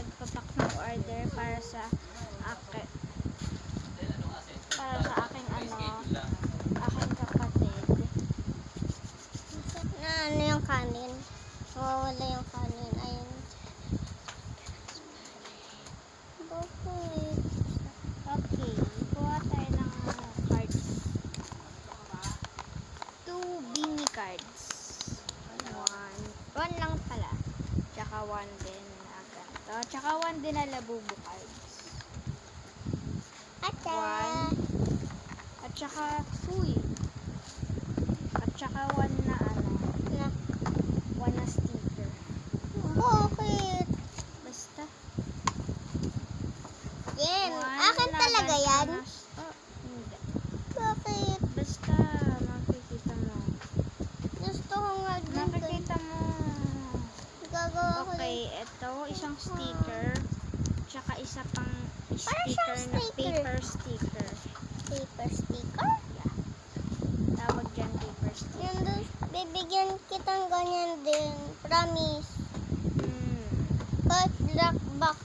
magpapak ng order para sa akin. Para sa aking aking kapatid. Na ano yung kanin? Mawawala yung kanin. Ayun. Bakit? Okay, kuha tayo ng cards. 2 Bini cards. One lang pala. Tsaka 1 din na ganito. Tsaka 1 din na labubu cards. Ate! 1. At tsaka, uy. At tsaka 1 na Na. 1 na sticker. Bakit? Basta. Yan. 1 Akin na talaga ganito yan? na- Oh, hindi. Bakit? Basta, makikita mo. Gusto ko nga din. Makikita mo. Gagawa ko Okay, ito, isang sticker. Tsaka isa pang Parang sticker siyang na sticker. paper sticker. paper sticker. Yeah. Tawag dyan paper sticker. Yan doon. Bibigyan kitang ganyan din. Promise. Hmm. Kahit black box